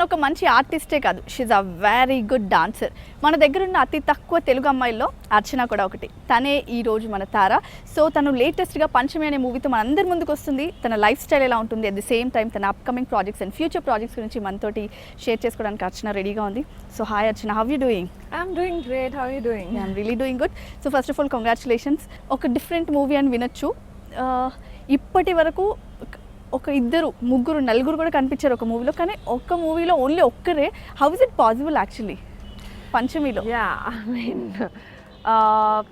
ఒక మంచి ఆర్టిస్టే కాదు, she's a very good dancer. మన దగ్గర ఉన్న అతి తక్కువ తెలుగు అమ్మాయిల్లో అర్చన కూడా ఒకటి. తనే ఈరోజు మన తార. సో తను లేటెస్ట్గా పంచమి అనే మూవీతో మన అందరి ముందుకు వస్తుంది. తన లైఫ్ స్టైల్ ఎలా ఉంటుంది, అట్ ది సేమ్ టైం తన upcoming projects and future projects గురించి మనతోటి షేర్ చేసుకోవడానికి అర్చన రెడీగా ఉంది. So hi Archana, how you doing? I'm doing great. How are you doing? I'm really doing good. So first of all, congratulations. ఒక different movie అని వినొచ్చు. ఇప్పటి వరకు ఒక ఇద్దరు ముగ్గురు నలుగురు కూడా కనిపించారు ఒక మూవీలో, కానీ ఒక్క మూవీలో ఓన్లీ ఒక్కరే. How is it possible actually పంచమిలో?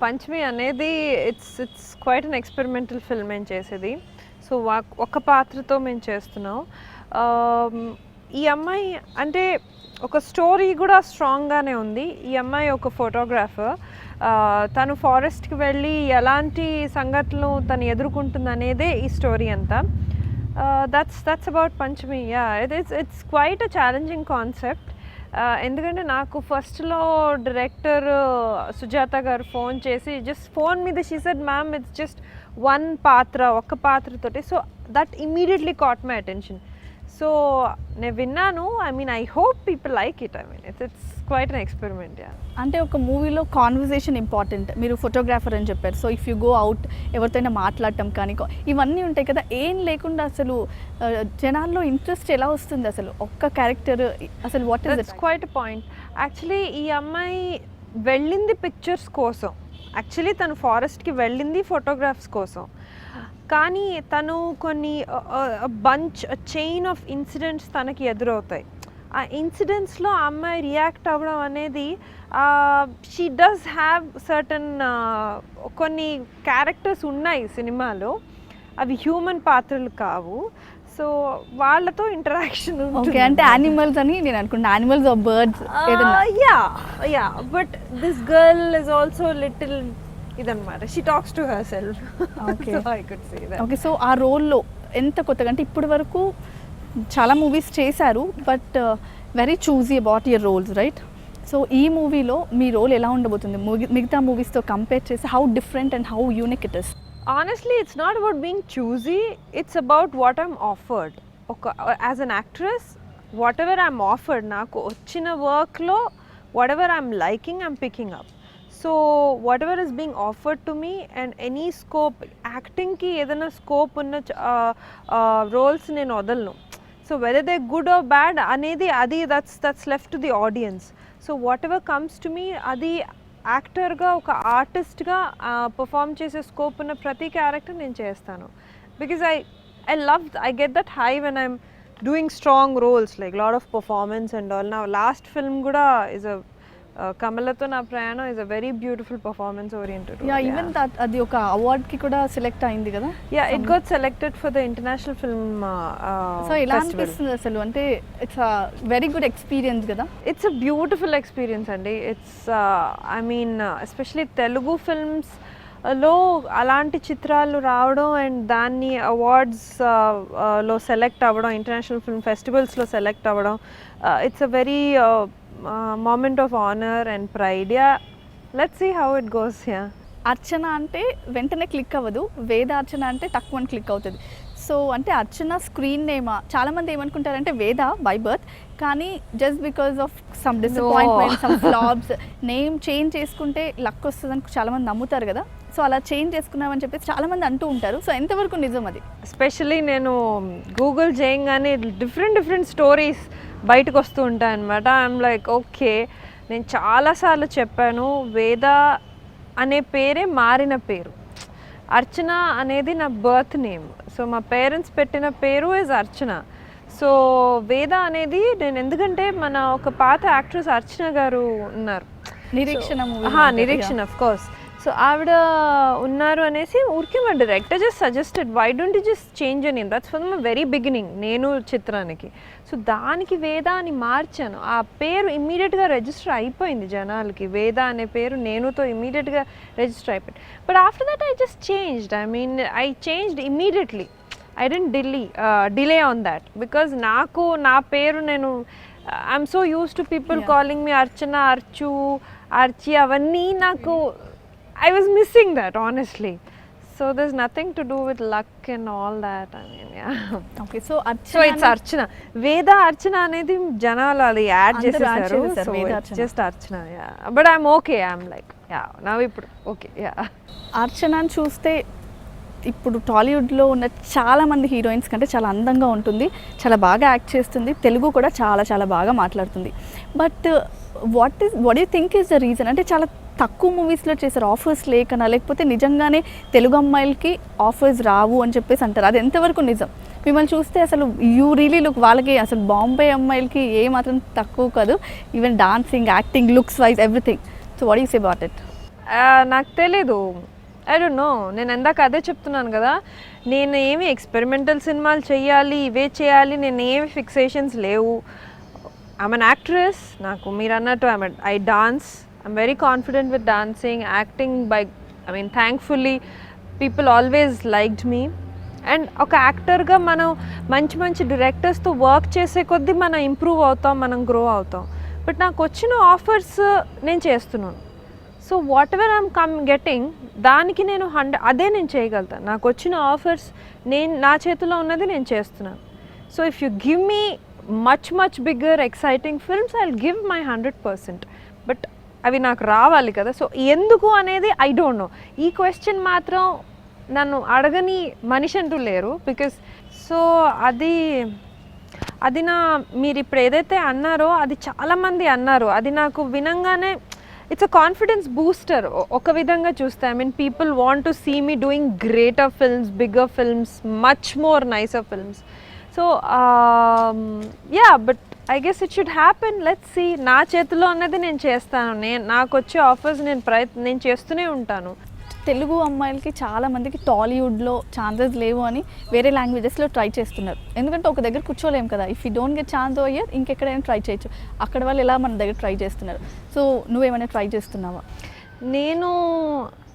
పంచమి అనేది it's quite an experimental film మేము చేసేది. సో ఒక పాత్రతో మేము చేస్తున్నాం. ఈ అమ్మాయి అంటే ఒక స్టోరీ కూడా స్ట్రాంగ్గానే ఉంది. ఈ అమ్మాయి ఒక ఫోటోగ్రాఫర్. తను ఫారెస్ట్కి వెళ్ళి ఎలాంటి సంఘటనలు తను ఎదుర్కొంటుంది అనేదే ఈ స్టోరీ అంతా. that's about Panchami. It's quite a challenging concept. ఎందుకంటే నాకు ఫస్ట్లో డైరెక్టర్ సుజాత గారు ఫోన్ చేసి జస్ట్ ఫోన్ మీద she said ma'am it's just ఒక్క పాత్రతోటి. So that immediately caught my attention. So నేను విన్నాను. I hope people like it. It's quite an experiment. అంటే ఒక మూవీలో కాన్వర్జేషన్ ఇంపార్టెంట్. మీరు ఫోటోగ్రాఫర్ అని చెప్పారు. So if you go out ఎవరితోనైనా మాట్లాడటం కానీ ఇవన్నీ ఉంటాయి కదా. ఏం లేకుండా అసలు జనాల్లో ఇంట్రెస్ట్ ఎలా వస్తుంది అసలు ఒక్క క్యారెక్టర్ అసలు what is it? Quite point. Actually ఈ అమ్మాయి వెళ్ళింది పిక్చర్స్ కోసం. యాక్చువల్లీ తను ఫారెస్ట్కి వెళ్ళింది ఫోటోగ్రాఫ్స్ కోసం. కానీ తను కొన్ని చైన్ ఆఫ్ ఇన్సిడెంట్స్ తనకి ఎదురవుతాయి. ఆ ఇన్సిడెంట్స్లో ఆ అమ్మాయి రియాక్ట్ అవ్వడం అనేది షీ డస్ హ్యావ్ సర్టన్ కొన్ని క్యారెక్టర్స్ ఉన్నాయి సినిమాలో, అవి హ్యూమన్ పాత్రలు కావు. సో వాళ్ళతో ఇంటరాక్షన్ ఉంటుంది. అంటే యానిమల్స్ అని నేను అనుకుంటున్నా, animals or birds. But this girl is also little ఇదన్నమాట. She talks to herself. Okay, so ఆ రోల్లో ఎంత కొత్తగా అంటే ఇప్పటి వరకు చాలా మూవీస్ చేశారు, but very choosy about your roles, right? So ఈ మూవీలో మీ రోల్ ఎలా ఉండబోతుంది మిగతా మూవీస్తో కంపేర్ చేసి? How different and how unique it is? Honestly, it's not about being choosy. It's about what I'm offered. As an actress, whatever I'm offered, నాకు వచ్చిన వర్క్లో whatever I'm liking, I'm picking up. So whatever is being offered to me and any scope, యాక్టింగ్కి ఏదైనా scope ఉన్న roles నేను వదలను. So whether they good or bad అనేది అది that's left to the audience. So whatever comes to me అది యాక్టర్గా ఒక ఆర్టిస్ట్గా పర్ఫామ్ చేసే స్కోప్ ఉన్న ప్రతి క్యారెక్టర్ నేను చేస్తాను. Because I get that high when I'm doing strong roles like lot of performance and all. నా లాస్ట్ ఫిల్మ్ కూడా ఇస్ అ కమలతో నా ప్రయాణం is a very beautiful performance oriented. Even అది ఒక అవార్డ్కి కూడా సెలెక్ట్ అయింది కదా? It got selected for the international film. So ఎలా అనిపిస్తుంది అసలు? అంటే it's a very good experience కదా? ఇట్స్ అ బ్యూటిఫుల్ ఎక్స్పీరియన్స్ అండి. ఇట్స్ ఎస్పెషలీ తెలుగు ఫిల్మ్స్ లో అలాంటి చిత్రాలు రావడం అండ్ దాన్ని అవార్డ్స్ లో సెలెక్ట్ అవ్వడం, ఇంటర్నేషనల్ ఫిల్మ్ ఫెస్టివల్స్లో సెలెక్ట్ అవ్వడం, it's a very moment of honor and pride. Let's see how it goes. అర్చన అంటే వెంటనే క్లిక్ అవ్వదు, వేద అర్చన అంటే తక్కువ క్లిక్ అవుతుంది. సో అంటే అర్చన స్క్రీన్ నేమా? చాలామంది ఏమనుకుంటారంటే వేద బై బర్త్, కానీ just because of some disappointment, some flops name change చేసుకుంటే లక్ వస్తుందని చాలామంది నమ్ముతారు కదా. సో అలా చేంజ్ చేసుకున్నామని చెప్పేసి చాలామంది అంటూ ఉంటారు. సో ఎంతవరకు నిజం అది? ఎస్పెషల్లీ నేను గూగుల్ చేయగానే డిఫరెంట్ స్టోరీస్ బయటకు వస్తూ ఉంటాయి అనమాట. ఐఎమ్ లైక్ ఓకే, నేను చాలాసార్లు చెప్పాను వేద అనే పేరే మారిన పేరు, అర్చన అనేది నా బర్త్ నేమ్. సో మా పేరెంట్స్ పెట్టిన పేరు ఇస్ అర్చన. సో వేద అనేది నేను ఎందుకంటే మన ఒక పాత యాక్ట్రెస్ అర్చన గారు ఉన్నారు, నిరీక్షణ ఆఫ్ కోర్స్. సో ఆవిడ ఉన్నారు అనేసి ఊరికే మా director just suggested why don't you just change your name. That's from very beginning నేను చిత్రానికి. సో దానికి వేద అని మార్చాను. ఆ పేరు ఇమ్మీడియట్గా రిజిస్టర్ అయిపోయింది జనాలకి. వేద అనే పేరు నేనుతో ఇమ్మీడియట్గా రిజిస్టర్ అయిపోయింది. But after that I just changed. I changed immediately. I didn't delay on that because నాకు నా పేరు నేను I'm so used to people calling me Archana, Archu, Archi అవన్నీ నాకు I was missing that honestly. So there's nothing to do with luck and all that. I mean, yeah. Okay. So So it's Archana. Veda Archana అనేది జనాలు అది add చేసేసారు. So it's just Archana. Yeah. But I'm okay. I'm like, yeah. Now ఇప్పుడు okay. Yeah. అర్చనని చూస్తే ఇప్పుడు టాలీవుడ్లో ఉన్న చాలా మంది హీరోయిన్స్ కంటే చాలా అందంగా ఉంటుంది, చాలా బాగా యాక్ట్ చేస్తుంది, తెలుగు కూడా చాలా చాలా బాగా మాట్లాడుతుంది. But what you think is the reason? అంటే చాలా తక్కువ మూవీస్లో చేశారు, ఆఫర్స్ లేకనా, లేకపోతే నిజంగానే తెలుగు అమ్మాయిలకి ఆఫర్స్ రావు అని చెప్పేసి అంటారు. అది ఎంతవరకు నిజం? మిమ్మల్ని చూస్తే అసలు యూ రియలీ లుక్, వాళ్ళకి అసలు బాంబే అమ్మాయిలకి ఏ మాత్రం తక్కువ కాదు, even dancing, acting, looks wise everything. So what you say about it? నాకు తెలీదు, ఐ డోంట్ నో. నేను ఎందాక అదే చెప్తున్నాను కదా, నేను ఏమి ఎక్స్పెరిమెంటల్ సినిమాలు చేయాలి, ఇవే చేయాలి, నేను ఏమి ఫిక్సేషన్స్ లేవు. I'm an actress. నాకు మీరు అన్నట్టు I dance. I'm very confident with dancing, acting. I mean, thankfully, people always liked me. And ఒక యాక్టర్గా మనం మంచి మంచి డైరెక్టర్స్తో వర్క్ చేసే కొద్దీ మనం ఇంప్రూవ్ అవుతాం, మనం గ్రో అవుతాం. బట్ నాకు వచ్చిన ఆఫర్స్ నేను చేస్తున్నాను. So what ever I'm getting, దానికి నేను అదే నేను చేయగలుగుతాను. నాకు వచ్చిన ఆఫర్స్ నా చేతిలో ఉన్నది నేను చేస్తున్నాను. So if you give me much bigger exciting films, I will give my 100%. But అవి నాకు రావాలి కదా. సో ఎందుకు అనేది ఐ డోంట్ నో. ఈ క్వశ్చన్ మాత్రం నన్ను అడగని మనిషి అంటూ లేరు. బికాస్ సో అది మీరు ఇప్పుడు ఏదైతే అన్నారో అది చాలామంది అన్నారు, అది నాకు వినంగానే ఇట్స్ అ కాన్ఫిడెన్స్ బూస్టర్ ఒక విధంగా చూస్తే. I mean people want to see me doing greater films, bigger films, much more nicer films. So yeah, but I guess it should happen. Let's see. నా చేతిలో అన్నది నేను చేస్తాను. నాకు వచ్చే ఆఫర్స్ నేను చేస్తూనే ఉంటాను. తెలుగు అమ్మాయిలకి చాలామందికి టాలీవుడ్లో ఛాన్సెస్ లేవు అని వేరే లాంగ్వేజెస్లో ట్రై చేస్తున్నారు. ఎందుకంటే ఒక దగ్గర కూర్చోలేము కదా. If you don't get chance over here, ఇంకెక్కడైనా ట్రై చేయొచ్చు. అక్కడ వాళ్ళు ఎలా మన దగ్గర ట్రై చేస్తున్నారు. సో నువ్వేమైనా ట్రై చేస్తున్నావా?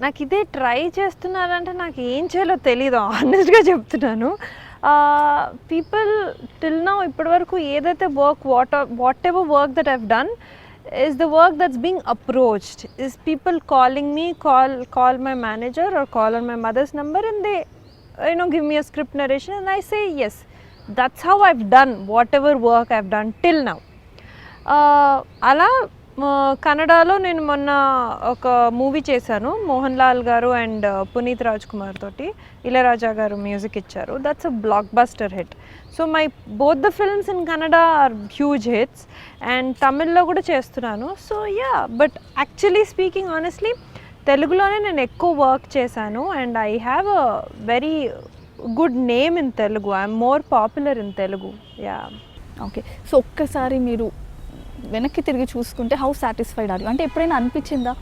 నాకు ఇదే ట్రై చేస్తున్నారంటే నాకు ఏం చేయాలో తెలీదు, ఆనెస్ట్గా చెప్తున్నాను. పీపుల్ టిల్ నౌ ఇప్పటి వరకు ఏదైతే what ever work that I've done is the work that's being approached, is people calling me, call my manager or call on my mother's number, and they give me a script narration, and I say yes. That's how I've done whatever work I've done till now. అలా కన్నడలో నేను మొన్న ఒక movie చేశాను, మోహన్ లాల్ గారు and Puneeth Raj Kumar తోటి. Ilaiyaraaja garu music ఇచ్చారు. That's a blockbuster hit. So both the films in Kannada are huge hits. And తమిళ్లో కూడా చేస్తున్నాను. So yeah, but actually speaking honestly తెలుగులోనే నేను ఎక్కువ వర్క్ చేశాను. And I have a very good name in Telugu. I'm more popular in Telugu. Yeah. Okay. So ఒక్కసారి మీరు వెనక్కి తిరిగి చూసుకుంటే హౌ సాటిస్ఫైడ్ ఆర్ యూ? అంటే ఎప్పుడైనా అనిపించిందా,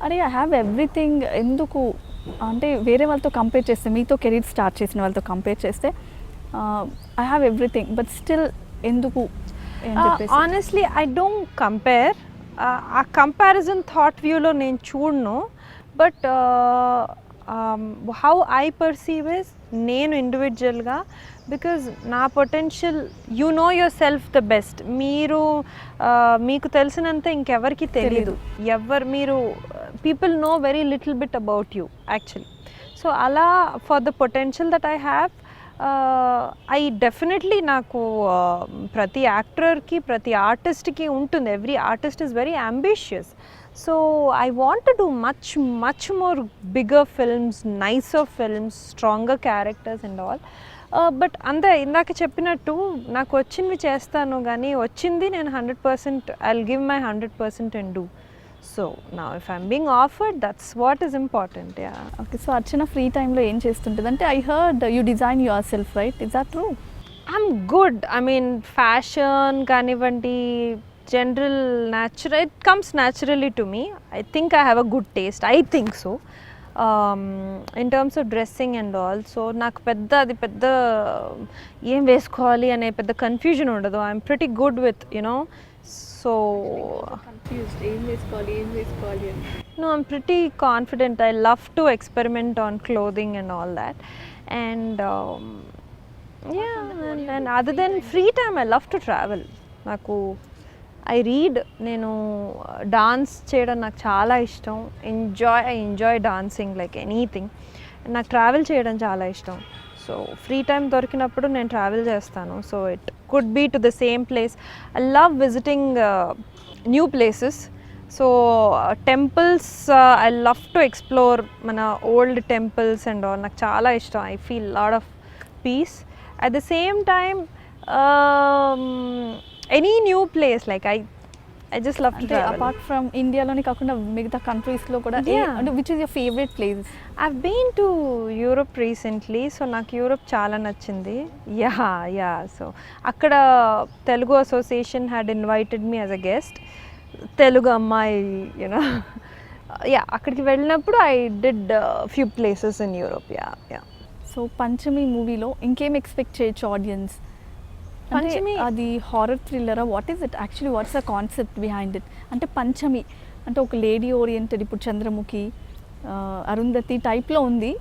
అరే ఐ హ్యావ్ ఎవ్రీథింగ్, ఎందుకు అంటే వేరే వాళ్ళతో కంపేర్ చేస్తే, మీతో కెరీర్ స్టార్ట్ చేసిన వాళ్ళతో కంపేర్ చేస్తే I have everything but still ఎందుకు? Honestly I don't compare. ఆ కంపారిజన్ థాట్ వ్యూలో నేను చూడను. But how I perceive is, నేను ఇండివిజువల్గా, బికాజ్ నా potential, you know yourself the best. మీకు తెలిసినంత ఇంకెవరికి తెలీదు. మీరు people know very little bit about you actually. So అలా for the potential that I have, I definitely, నాకు ప్రతి యాక్టర్కి ప్రతి ఆర్టిస్ట్కి ఉంటుంది. Every artist is very ambitious. So I want to do much more bigger films, nicer films, stronger characters and all. But అంతే, ఇందాక చెప్పినట్టు నాకు వచ్చినవి చేస్తాను, కానీ వచ్చింది నేను 100%, I'll give my 100% and do. So now if I'm being offered, that's what is important. Yeah. Okay. So Archana free time lo em chestunటుంది అంటే I heard you design yourself, right? Is that true? I'm good. I mean, fashion కానివ్వండి, general natural, it comes naturally to me. I think I have a good taste. I think so. In terms of dressing and all. So నాకు అది పెద్ద ఏం వేసుకోవాలి అనే పెద్ద confusion ఉండదు. I'm pretty good with, so confused, ఏం వేసుకోవాలి no, I'm pretty confident. I love to experiment on clothing and all that. And yeah, and other than free time, I love to travel. నాకు I read, నేను dance చేయడం నాకు చాలా ఇష్టం. I enjoy dancing like anything. నాకు travel చేయడం చాలా ఇష్టం. సో ఫ్రీ టైం దొరికినప్పుడు నేను ట్రావెల్ చేస్తాను. So it could be to the same place. I love visiting new places. So temples I love to explore మన ఓల్డ్ టెంపుల్స్ అండ్ ఆల్. నాకు చాలా ఇష్టం. I feel lot of peace. At the same time any new place like I just love to travel. Apart from India లోనే కాకుండా మిగతా కంట్రీస్లో కూడా అంటే which is your favourite place? I've been to Europe recently, so నాకు Europe చాలా నచ్చింది. Yeah so అక్కడ Telugu association had invited me as a guest. Telugu అమ్మాయి యూనో అక్కడికి వెళ్ళినప్పుడు I did few places in Europe. Yeah so Panchami మూవీలో ఇంకేం ఎక్స్పెక్ట్ చేయొచ్చు ఆడియన్స్? పంచమి అది హారర్ థ్రిల్లరా? What is it actually? What's the concept behind it? అంటే పంచమి అంటే ఒక లేడీ ఓరియంటెడ్, ఇప్పుడు చంద్రముఖి, అరుంధతి టైప్లో ఉంది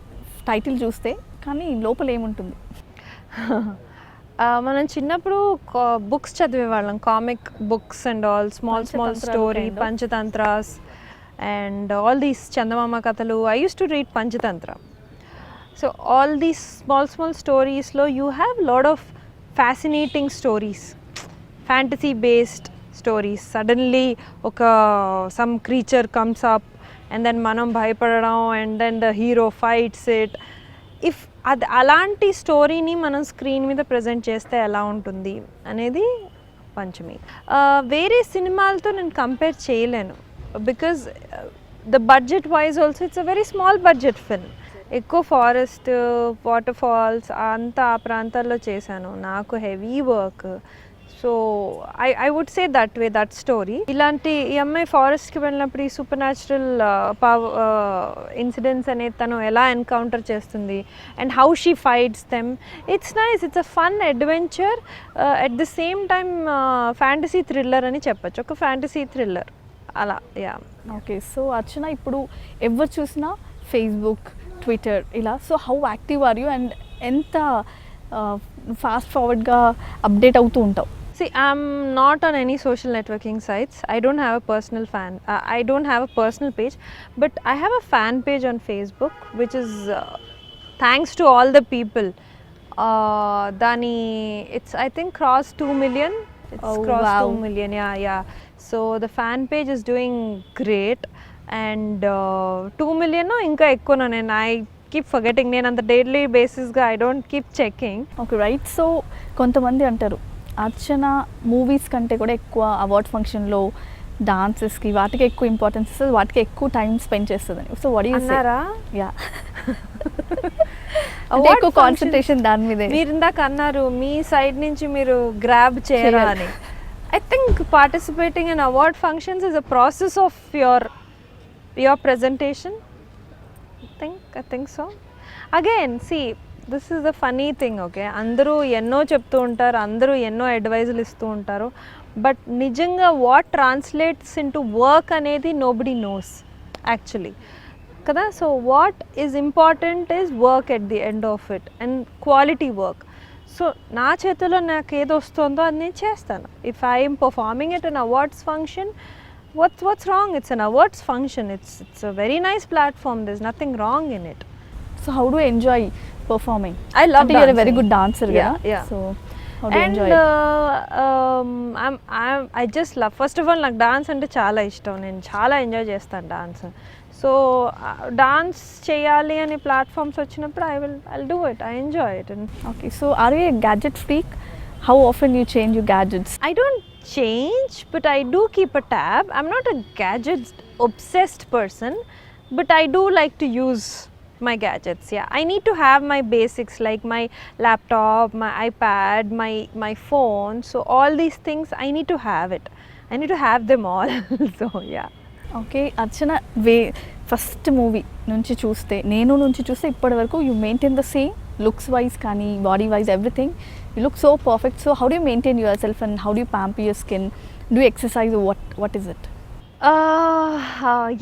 టైటిల్ చూస్తే, కానీ లోపల ఏముంటుంది? మనం చిన్నప్పుడు బుక్స్ చదివేవాళ్ళం, comic books and all, small story, Panchatantras and all these Chandamama కథలు. I use to read Panchatantra. So all these small స్టోరీస్లో you have lot of fascinating stories, fantasy based stories. Suddenly some creature comes up and then manam bhayapadadam and then the hero fights it. If అలాంటి స్టోరీని మనం screen మీద present చేస్తే ఎలా ఉంటుంది అనేది పంచమి. వేరే సినిమాలతో నేను కంపేర్ చేయలేను, because the budget wise also it's a very small budget film. ఎక్కువ ఫారెస్ట్, వాటర్ ఫాల్స్ అంతా ఆ ప్రాంతాల్లో చేశాను. నాకు heavy work. So I would say that way that story. ఇలాంటి ఈ అమ్మాయి ఫారెస్ట్కి వెళ్ళినప్పుడు ఈ సూపర్ న్యాచురల్ ఇన్సిడెంట్స్ అనేది తను ఎలా ఎన్కౌంటర్ చేస్తుంది and how she fights them. It's nice. It's a fun adventure. At the same time fantasy thriller అని చెప్పచ్చు. ఒక ఫ్యాంటసీ థ్రిల్లర్ అలా. Yeah okay. సో అర్చన, ఇప్పుడు ఎవరు చూసినా ఫేస్బుక్, ట్విట్టర్ ఇలా, so how active or you and ఎంత ఫాస్ట్ ఫార్వర్డ్గా అప్డేట్ అవుతూ ఉంటావు? See, I'm not on any social networking sites. I don't have a personal I don't have a personal page, but I have a fan page on Facebook, which is thanks to all the people. Dani, it's I think crossed 2 million. It's crossed 2 million. Yeah. So the fan page is doing great. And 2 million ఇంకా ఎక్కువ. నేను I keep forgetting. నేను అంత daily బేసిస్గా I don't keep checking. Okay, right. So కొంతమంది అంటారు అర్చన movies కంటే కూడా ఎక్కువ అవార్డ్ ఫంక్షన్లో డాన్సెస్కి వాటికి ఎక్కువ ఇంపార్టెన్స్ ఇస్తుంది, వాటికి ఎక్కువ టైం స్పెండ్ చేస్తుందని. So what you say? Yeah ఎక్కువ కాన్సంట్రేషన్ దాని మీదే. మీరు ఇందాక అన్నారు మీ సైడ్ నుంచి మీరు గ్రాబ్ చేయరా అని. I think participating in award functions is a process of your presentation. I think so. Again, see, this is the funny thing, okay? అందరూ ఎన్నో చెప్తూ ఉంటారు, అందరూ ఎన్నో అడ్వైజులు ఇస్తూ ఉంటారు, బట్ నిజంగా what translates in to work అనేది నోబడి నోస్ యాక్చువల్లీ కదా. So what is important is work at the end of it and quality work. So నా చేతిలో నాకు ఏది వస్తుందో అది నేను చేస్తాను. If I'm performing at an awards function, what's wrong? It's an awards function. It's a very nice platform. There's nothing wrong in it. So how do you enjoy performing? I love dancing. You're a very good dancer. Yeah. So how do you enjoy it? I just love, first of all, నాకు dance అంటే చాలా ఇష్టం. నేను చాలా enjoy చేస్తాను dance. So dance చేయాలి అనే platforms వచ్చినప్పుడు I'll do it. I enjoy it. Okay, so are you a gadget freak? How often you change your gadgets? I don't change, but I do keep a tab. I'm not a gadget obsessed person, but I do like to use my gadgets. Yeah, I need to have my basics like my laptop, my iPad, my phone. So all these things I need to have it. I need to have them all. So yeah. Okay, Archana, first movie నుంచి చూస్తే ఇప్పటి వరకు you maintain the same looks wise కానీ body wise everything. You look so perfect. So how do you maintain yourself and how do you pamper your skin? Do you exercise or what is it?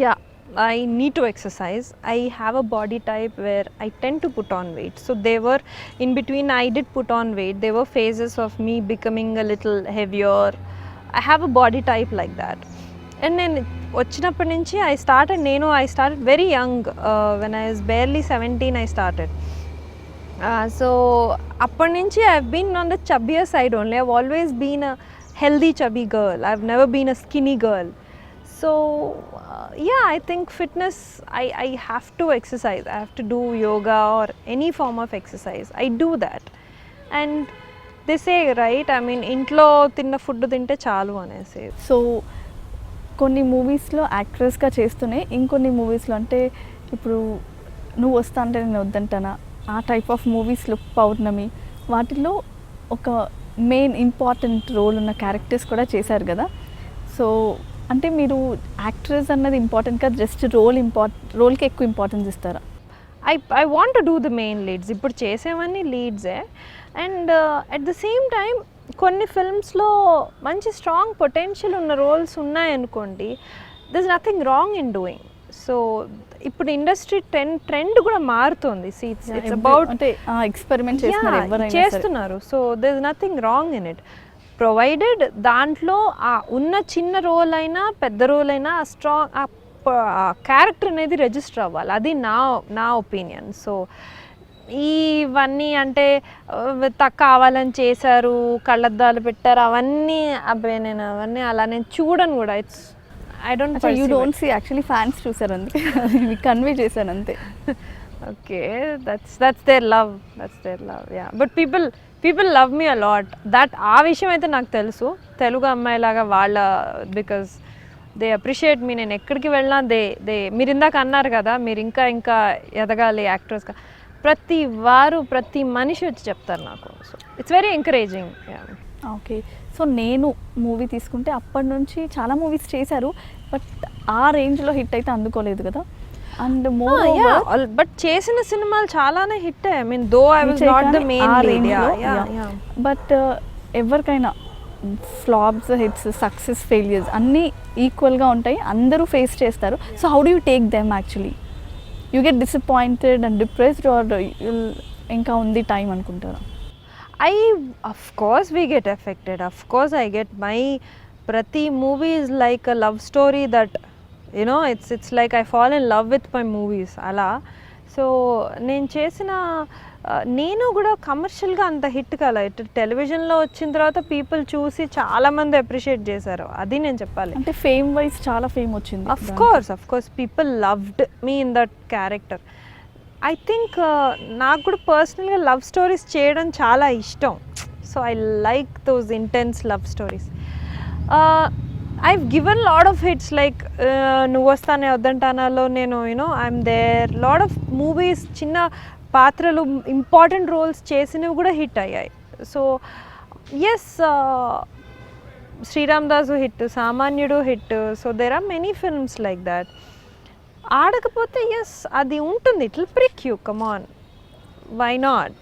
Yeah, I need to exercise. I have a body type where I tend to put on weight. So they were in between, I did put on weight. There were phases of me becoming a little heavier. I have a body type like that. And నేను వచ్చినప్పటి నుంచి I started very young. When I was barely 17 I started. So అప్పటి నుంచి I have been on the chubbier side only. I've always been a healthy chubby girl. I've never been a skinny girl. So yeah, I think fitness, I have to exercise. I have to do yoga or any form of exercise. I do that. And they say, right, I mean, ఇంట్లో తిన్న food తింటే చాలు అనేసి. So కొన్ని మూవీస్లో యాక్ట్రెస్గా చేస్తూనే ఇంకొన్ని మూవీస్లో అంటే ఇప్పుడు నువ్వు వస్తా అంటే నేను వద్దంటానా, ఆ టైప్ ఆఫ్ మూవీస్లో పౌర్ణమి వాటిల్లో ఒక మెయిన్ ఇంపార్టెంట్ రోల్ ఉన్న క్యారెక్టర్స్ కూడా చేశారు కదా. సో అంటే మీరు యాక్ట్రెస్ అన్నది ఇంపార్టెంట్ కదా, జస్ట్ రోల్కి ఎక్కువ ఇంపార్టెన్స్ ఇస్తారా? I want to do the main leads. ఇప్పుడు చేసేవన్నీ లీడ్సే. And at the same time కొన్ని ఫిల్మ్స్లో మంచి స్ట్రాంగ్ పొటెన్షియల్ ఉన్న రోల్స్ ఉన్నాయనుకోండి, this nothing wrong in doing. So ఇప్పుడు ఇండస్ట్రీ ట్రెండ్ కూడా మారుతుంది. ఇట్స్ అబౌట్ అంటే ఎక్స్పెరిమెంట్ చేస్తున్నారు. So there is nothing wrong in it, provided దాంట్లో ఆ ఉన్న చిన్న రోల్ అయినా పెద్ద రోల్ అయినా స్ట్రాంగ్ ఆ క్యారెక్టర్ అనేది రిజిస్టర్ అవ్వాలి. అది నా ఒపీనియన్. సో ఇవన్నీ అంటే కావాలని చేశారు, కళ్ళద్దాలు పెట్టారు, అవన్నీ అవన్నీ అలా నేను చూడను కూడా. It's I don't you don't see actually fans చూసారు అంతే, కన్వే చేశాను అంతే. Okay, that's their love, yeah. But people love me a lot. ఆ విషయం అయితే నాకు తెలుసు. తెలుగు అమ్మాయిలాగా వాళ్ళ బికాజ్ దే అప్రిషియేట్ మీ. నేను ఎక్కడికి వెళ్ళినా మీరు ఇందాక అన్నారు కదా, మీరు ఇంకా ఎదగాలి యాక్టర్స్గా. ప్రతి మనిషి వచ్చి చెప్తారు నాకు. So it's very encouraging. Okay, so నేను మూవీ తీసుకుంటే అప్పటి నుంచి చాలా మూవీస్ చేశారు, బట్ ఆ రేంజ్లో హిట్ అయితే అందుకోలేదు కదా. అండ్ బట్ చేసిన సినిమాలు చాలానే hit. I mean though I was not the main lead. But ఎవరికైనా ఫ్లాప్స్, హిట్స్, సక్సెస్, ఫెయిలియర్స్ అన్నీ ఈక్వల్గా ఉంటాయి, అందరూ ఫేస్ చేస్తారు. So how do you take them actually? You get disappointed and depressed are ఇంకా ఉంది టైం అనుకుంటారా? Of course we get affected. Of course I get prati movie is like a love story that, you know, it's like I fall in love with my movies ala. So నేను కూడా కమర్షియల్గా అంత hit కాలే. టెలివిజన్లో వచ్చిన తర్వాత people చూసి చాలా మంది అప్రిషియేట్ చేశారు. అది నేను చెప్పాలి. అంటే ఫేమ్ వైజ్ చాలా ఫేమ్ వచ్చింది. Of course people loved me in that character. I think నాకు కూడా పర్సనల్గా లవ్ స్టోరీస్ చేయడం చాలా ఇష్టం. So I like those intense love stories. I've given lot of hits like నువ్వు వస్తానే వద్దంటానాలో నేను I'm there. Lot of movies చిన్న పాత్రలు ఇంపార్టెంట్ రోల్స్ చేసినవి కూడా హిట్ అయ్యాయి. So yes, Sriram Dasu hit, Samanyudu hit. So there are many films like that. ఆడకపోతే ఎస్ అది ఉంటుంది, it will prick you, come on, why not.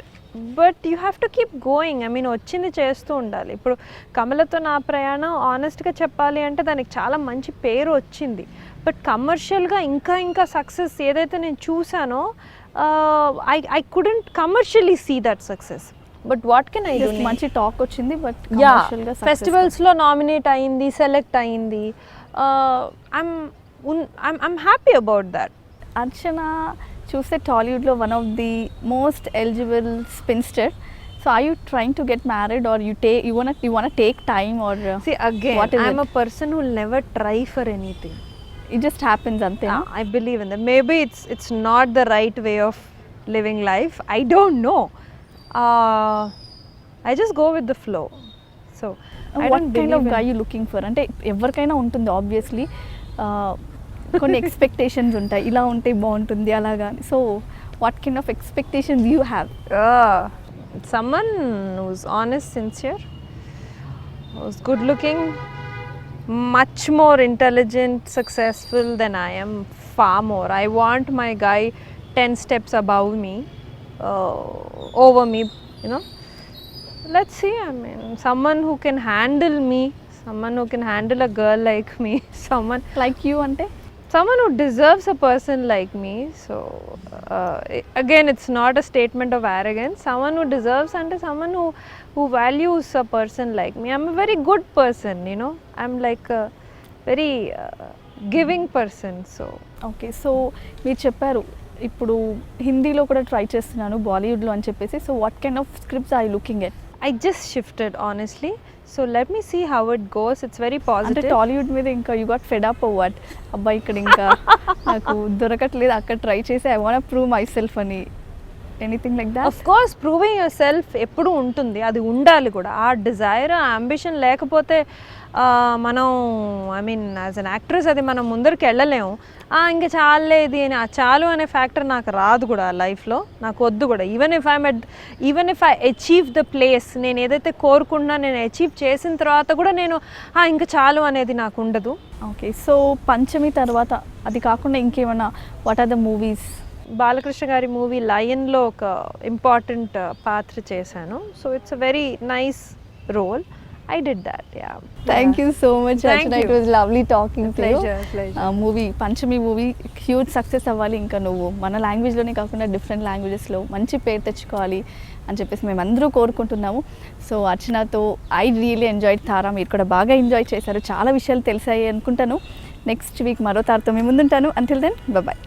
But you have to keep going. I mean వచ్చింది చేస్తూ ఉండాలి. ఇప్పుడు కమలతో నా ప్రయాణం ఆనెస్ట్గా చెప్పాలి అంటే దానికి చాలా మంచి పేరు వచ్చింది. బట్ కమర్షియల్గా ఇంకా సక్సెస్ ఏదైతే నేను చూసానో I couldn't commercially see that success. But what can I do? మంచి టాక్ వచ్చింది, బట్ ఫెస్టివల్స్లో నామినేట్ అయింది, సెలెక్ట్ అయింది. I'm happy about that. Archana చూస్తే టాలీవుడ్లో one of the most eligible spinster. So are you trying to get married or you wanna take time or see again I'm a person who will never try for anything. It just happens ante. I believe in that. Maybe it's not the right way of living life, I don't know. I just go with the flow. So what kind of guy you looking for? అంటే ఎవరికైనా ఉంటుంది obviously, కొన్ని expectations ఉంటాయి, ఇలా ఉంటే బాగుంటుంది అలాగా. So what kind of expectations you have? Someone who's honest, sincere, who's good looking, much more intelligent, successful than I am, far more. I want my guy 10 steps above me, over me, you know. Let's see, I mean, someone who can handle me, someone who can handle a girl like me, someone like you ante, someone who deserves a person like me. So again, it's not a statement of arrogance. Someone who deserves and someone who values a person like me. I'm a very good person, you know. I'm like very giving person. So okay, so మీరు చెప్పారు ఇప్పుడు హిందీలో కూడా try చేస్తున్నాను బాలీవుడ్లో అని చెప్పేసి. So what kind of scripts are you looking at? I just shifted honestly, so let me see how it goes. It's very అంటే positive. టాలీవుడ్ మీద ఇంకా you got fed up what, అబ్బాయి ఇక్కడ ఇంకా నాకు దొరకట్లేదు, అక్కడ ట్రై చేసి I want prove my self అని, anything like that? Of course proving yourself ఎప్పుడు ఉంటుంది, అది ఉండాలి కూడా. ఆ డిజైర్, ఆ అంబిషన్ లేకపోతే మనం I mean as an actress అది మనం ముందరికి వెళ్ళలేము. ఇంకా చాలే ఇది అని, ఆ చాలు అనే ఫ్యాక్టర్ నాకు రాదు కూడా లైఫ్లో, నాకు వద్దు కూడా. Even if I achieve the place, నేను ఏదైతే కోరుకున్నా నేను అచీవ్ చేసిన తర్వాత కూడా నేను ఇంకా చాలు అనేది నాకు ఉండదు. ఓకే, సో పంచమి తర్వాత అది కాకుండా ఇంకేమన్నా, what are the movies? Balakrishna garu movie లయన్లో ఒక ఇంపార్టెంట్ పాత్ర చేశాను. So it's a very nice role. I did that, yeah. Thank you so much, Thank Archana. you. It was lovely talking to you. Pleasure. Movie Panchami movie huge success అవ్వాలి, ఇంకా నువ్వు మన లాంగ్వేజ్లోనే కాకుండా different లాంగ్వేజెస్లో మంచి పేరు తెచ్చుకోవాలి అని చెప్పేసి మేము అందరూ కోరుకుంటున్నాము. సో అర్చనతో ఐ రియలీ ఎంజాయ్డ్ తారా, మీరు కూడా బాగా ఎంజాయ్ చేశారు, చాలా విషయాలు తెలిసాయి అనుకుంటాను. నెక్స్ట్ వీక్ మరో తారతో మీ ముందుంటాను. Until then bye.